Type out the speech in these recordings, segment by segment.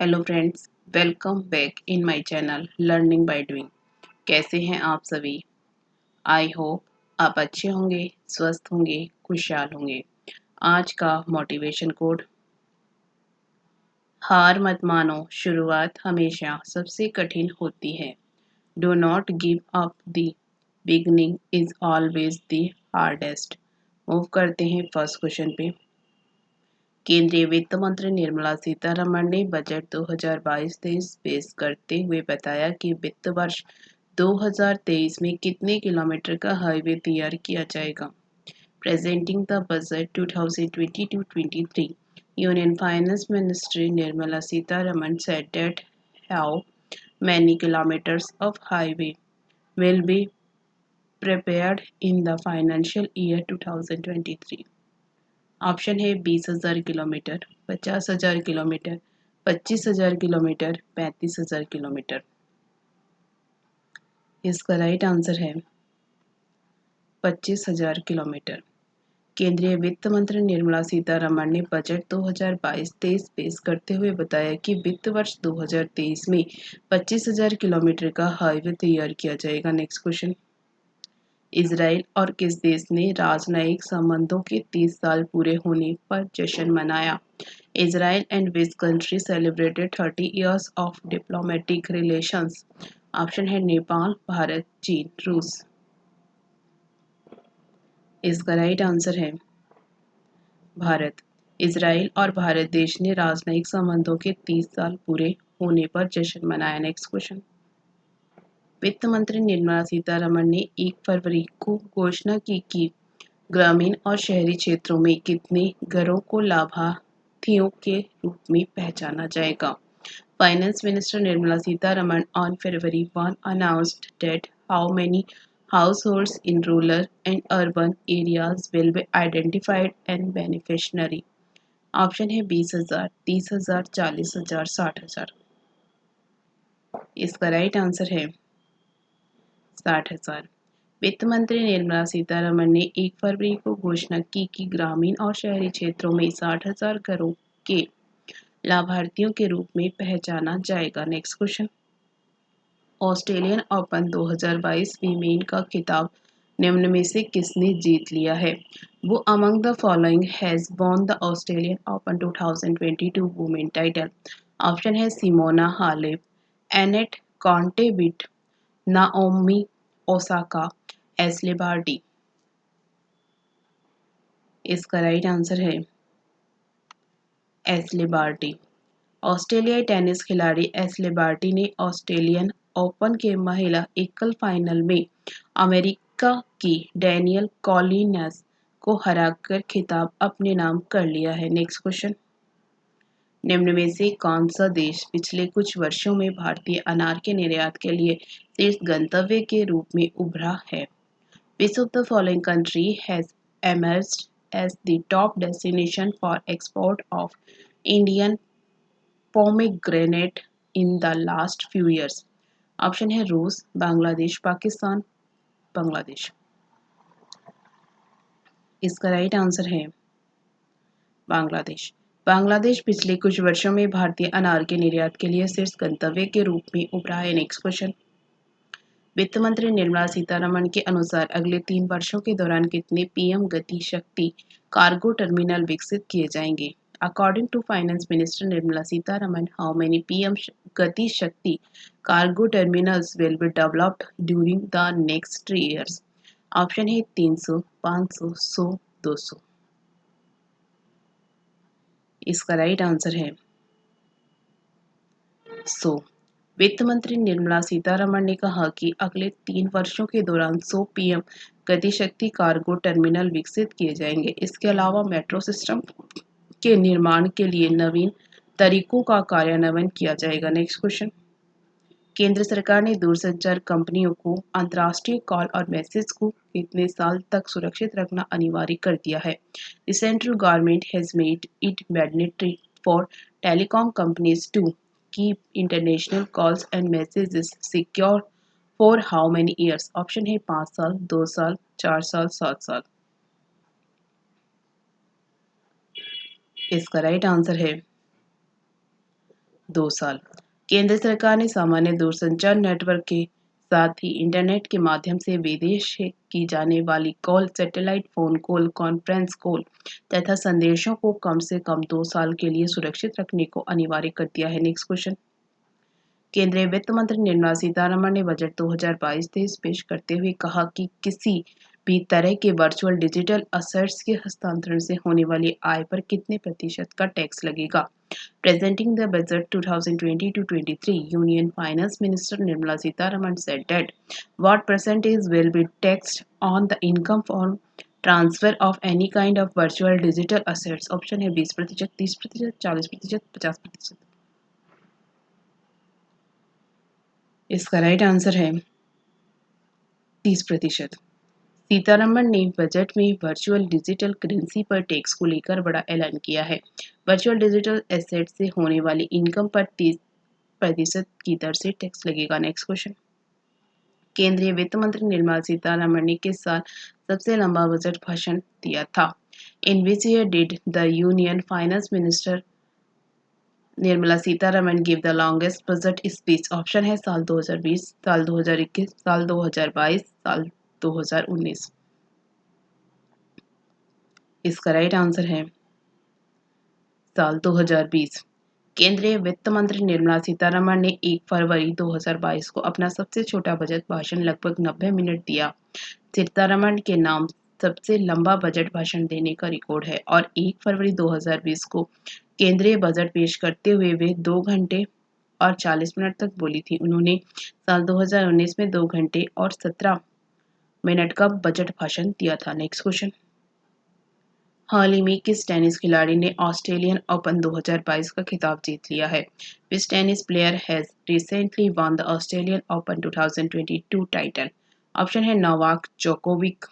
Hello friends, welcome back in my channel learning by doing. कैसे हैं आप सभी? आई होप आप अच्छे होंगे, स्वस्थ होंगे, खुशहाल होंगे। आज का मोटिवेशन कोड: हार मत मानो, शुरुआत हमेशा सबसे कठिन होती है। Do not give up, the beginning is always the hardest. Move करते हैं फर्स्ट क्वेश्चन पे। केंद्रीय वित्त मंत्री निर्मला सीतारमण ने बजट 2022-23 पेश करते हुए बताया कि वित्त वर्ष 2023 में कितने किलोमीटर का हाईवे तैयार किया जाएगा। Presenting the budget 2022-23, union finance ministry Nirmala Sitharaman said that how many kilometers of highway will be prepared in the financial year 2023। Option है 20,000 किलोमीटर, 50,000 किलोमीटर, 25,000 किलोमीटर, 35,000 किलोमीटर। इसका राइट आंसर है 25,000 किलोमीटर। केंद्रीय वित्त मंत्री निर्मला सीतारमण ने बजट 2022-23 पेश करते हुए बताया कि वित्त वर्ष 2023 में 25,000 किलोमीटर का हाईवे तैयार किया जाएगा। Next question. इजराइल और किस देश ने राजनयिक संबंधों के 30 साल पूरे होने पर जश्न मनाया? Israel and which country celebrated 30 years of diplomatic relations? Option है नेपाल, भारत, चीन, रूस। इसका राइट आंसर है भारत। इजराइल और भारत देश ने राजनयिक संबंधों के 30 साल पूरे होने पर जश्न मनाया। Next question. वित्त मंत्री निर्मला सीतारमण ने 1 फरवरी को घोषणा की कि ग्रामीण और शहरी क्षेत्रों में कितने घरों को लाभार्थियों के रूप में पहचाना जाएगा। Finance minister Nirmala Sitharaman on February 1 announced that how many households in rural and urban areas will be identified and beneficiary। Option है 20,000, 30,000, 40,000, 60,000। इसका राइट आंसर है 60,000। वित्त मंत्री निर्मला सीतारमण ने 1 फरवरी को घोषणा की कि ग्रामीण और शहरी क्षेत्रों में 60,000 घरों के लाभार्थियों के रूप में पहचाना जाएगा। Next question. Australian Open 2022 women का खिताब निम्न में से किसने जीत लिया है? वो among the following has won the Australian Open 2022 women title. Option है Simona Halep, Anett Kontaveit, Naomi Osaka, Ashleigh Barty. इसका राइट आंसर है एस्ले बार्टी। ऑस्ट्रेलियाई टेनिस खिलाड़ी एस्ले बार्टी ने ऑस्ट्रेलियन ओपन के महिला एकल फाइनल में अमेरिका की डैनियल कॉलिन्स को हराकर खिताब अपने नाम कर लिया है। Next question. निम्न में से कौन सा देश पिछले कुछ वर्षों में भारतीय अनार के निर्यात के लिए शीर्ष गंतव्य के रूप में उभरा है? Which of the following country has emerged as the top destination for export of Indian pomegranate in the last few years? Option है रूस, बांग्लादेश, पाकिस्तान, बांग्लादेश। इसका राइट आंसर है बांग्लादेश। बांग्लादेश पिछले कुछ वर्षों में भारतीय अनार के निर्यात के लिए शीर्ष गंतव्य के रूप में उभरा है। Next question. वित्त मंत्री निर्मला सीतारमण के अनुसार अगले 3 वर्षों के दौरान कितने PM Gati Shakti cargo terminal विकसित किए जाएंगे? According to finance minister Nirmala Sitharaman, how many PM Gati Shakti cargo terminals will be developed during the next 3 years? Option है 300, 500, 100, 200। इसका राइट आंसर है 100। वित्त मंत्री निर्मला सीतारमण ने कहा कि अगले 3 वर्षों के दौरान 100 पीएम गतिशक्ति कार्गो टर्मिनल विकसित किए जाएंगे। इसके अलावा मेट्रो सिस्टम के निर्माण के लिए नवीन तरीकों का कार्यान्वयन किया जाएगा। Next question. केंद्र सरकार ने दूरसंचार कंपनियों को अंतर्राष्ट्रीय कॉल और मैसेज को कितने साल तक सुरक्षित रखना अनिवार्य कर दिया है? The central government has made it mandatory for telecom companies to keep international calls and messages secure for how many years? Option है 5 साल, 2 साल, 4 साल, 7 साल। इसका राइट आंसर है 2 साल। केंद्र सरकार ने सामान्य दूरसंचार नेटवर्क के साथ ही इंटरनेट के माध्यम से विदेश से की जाने वाली call, satellite phone call, conference call तथा संदेशों को कम से कम 2 साल के लिए सुरक्षित रखने को अनिवार्य कर दिया है। Next question. केंद्रीय वित्त मंत्री निर्मला सीतारमण ने बजट 2022-23 पेश करते हुए कहा कि किसी भी तरह के वर्चुअल डिजिटल असेट्स के हस्तांतरण से होने वाली आय पर कितने प्रतिशत का टैक्स लगेगा। Presenting the budget 2022-23, Union Finance Minister Nirmala Sitharaman said that what percentage will be taxed on the income from transfer of any kind of virtual digital assets? Option है 20%, 30%, 40%, 50%। इसका राइट आंसर है 30%। सीतारमण ने budget में virtual digital currency पर tax को लेकर बड़ा ऐलान किया है। वर्चुअल डिजिटल एसेट से होने वाली इनकम पर 30% की दर से टैक्स लगेगा। Next question. केंद्रीय वित्त मंत्री निर्मला सीतारमण ने किस साल सबसे लंबा बजट भाषण दिया था? In which year did the union finance minister Nirmala Sitharaman give the longest budget speech? Option है साल 2020, साल 2021, साल 2022, साल 2019। इसका राइट आंसर है साल 2020। केंद्रीय वित्त मंत्री निर्मला सीतारमण ने 1 फरवरी 2022 को अपना सबसे छोटा बजट भाषण लगभग 90 मिनट दिया। सीतारमण के नाम सबसे लंबा बजट भाषण देने का रिकॉर्ड है और 1 फरवरी 2020 को केंद्रीय बजट पेश करते हुए वे 2 घंटे और 40 मिनट तक बोली थी। उन्होंने साल 2019 में 2 घंटे और 17 मिनट का बजट भाषण दिया था। Next question. हाल ही में किस टेनिस खिलाड़ी ने ऑस्ट्रेलियन ओपन 2022 का खिताब जीत लिया है? Which tennis player has recently won the Australian Open 2022 title? Option है Novak Djokovic,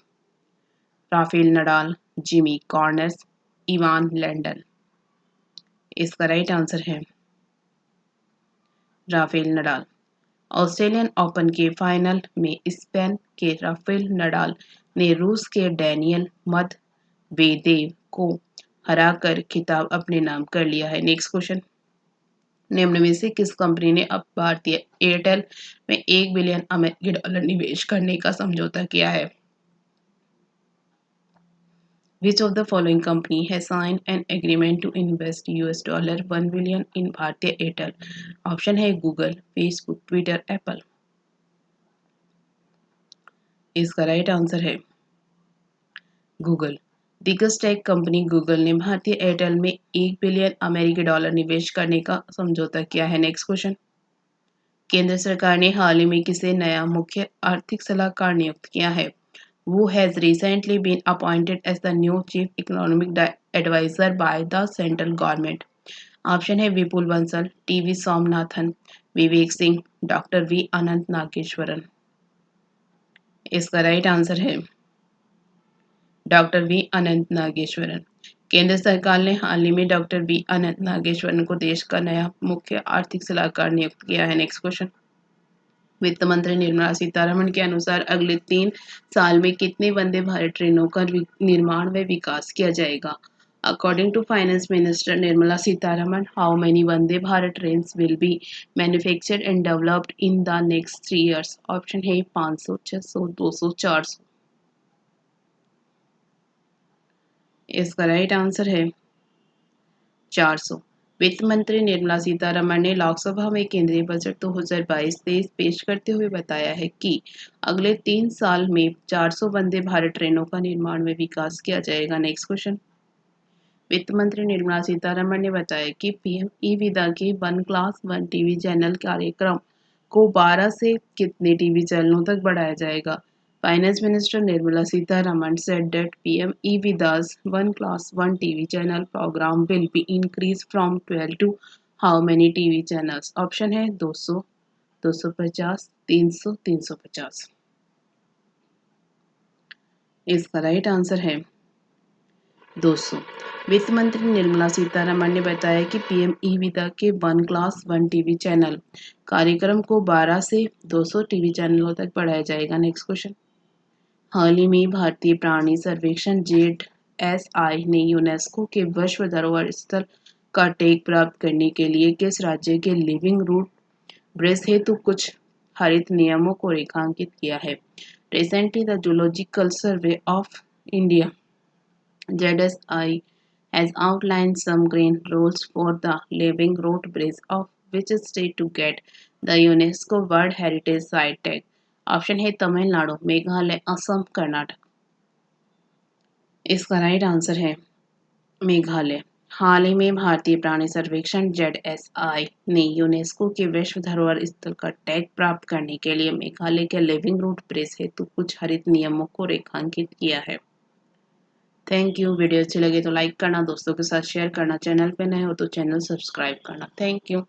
Rafael Nadal, Jimmy Connors, Ivan Lendl. इसका राइट आंसर है राफेल नडाल। ऑस्ट्रेलियन ओपन के फाइनल में स्पेन के राफेल नडाल ने रूस के डेनियल मेदवेदेव को हराकर खिताब अपने नाम कर लिया है। Next question. निम्न में से किस कंपनी ने अब भारतीय एयरटेल में $1 बिलियन निवेश करने का समझौता किया है? Which of the following company has signed an agreement to invest $1 billion in भारतीय एयरटेल? ऑप्शन है गूगल, फेसबुक, ट्विटर, एप्पल। इसका राइट आंसर है गूगल। दिग्गज टेक कंपनी गूगल ने भारतीय एयरटेल में $1 बिलियन निवेश करने का समझौता किया है। Next question. केंद्र सरकार ने हाल ही में किसे नया मुख्य आर्थिक सलाहकार नियुक्त किया है? Who has recently been appointed as the new chief economic advisor by the central government? Option है विपुल Bansal, TV Somanathan, Vivek Singh, doctor V अनंत नागेश्वरन। इसका राइट आंसर है डॉक्टर वी अनंत नागेश्वरन। केंद्र सरकार ने हाल ही में डॉक्टर वी अनंत नागेश्वरन को देश का नया मुख्य आर्थिक सलाहकार नियुक्त किया है। Next question. वित्त मंत्री निर्मला सीतारमण के अनुसार अगले 3 साल में कितने वंदे भारत ट्रेनों का निर्माण व विकास किया जाएगा? According to finance minister Nirmala Sitharaman, how many Vande Bharat trains will be manufactured and developed in the next 3 years? Option है 500, 600, 200, 400। इसका राइट आंसर है 400। वित्त मंत्री निर्मला सीतारमण ने लोकसभा में केंद्रीय बजट 2022-23 पेश करते हुए बताया है कि अगले 3 साल में 400 वंदे भारत ट्रेनों का निर्माण व विकास किया जाएगा। Next question. वित्त मंत्री निर्मला सीतारमण ने बताया कि पीएम ई विदा के 1 क्लास 1 टीवी चैनल कार्यक्रम को 12 से कितने टीवी चैनलों तक बढ़ाया जाएगा? Finance Minister Nirmala Sitharaman said that PM E-Vida's 1 Class 1 TV channel program will be increased from 12 to how many TV channels? Option है 200, 250, 300, 350। इसका राइट आंसर है 200। वित्त मंत्री निर्मला सीतारमण ने बताया कि पीएम ई विदा के 1 क्लास 1 टीवी चैनल कार्यक्रम को 12 से 200 टीवी चैनलों तक बढ़ाया जाएगा। Next question. हाल ही में भारतीय प्राणी सर्वेक्षण (जेडएसआई) ने यूनेस्को के विश्व धरोहर स्थल का टैग प्राप्त करने के लिए किस राज्य के लिविंग रूट ब्रिज हेतु कुछ हरित नियमों को रेखांकित किया है? Recently, the Zoological Survey of India (ZSI) has outlined some green rules for the living root bridge of which state to get the UNESCO World Heritage Site tag? Option है तमिलनाडु, मेघालय, असम, कर्नाटक। इसका राइट आंसर है मेघालय। हाल ही में भारतीय प्राणी सर्वेक्षण (ZSI) ने UNESCO के विश्व धरोहर स्थल का टैग प्राप्त करने के लिए मेघालय के लिविंग रूट ब्रिज हेतु कुछ हरित नियमों को रेखांकित किया है। Thank you. वीडियो अच्छी लगे तो लाइक करना, दोस्तों के साथ शेयर करना, चैनल पे नए हो तो चैनल सब्सक्राइब करना। Thank you.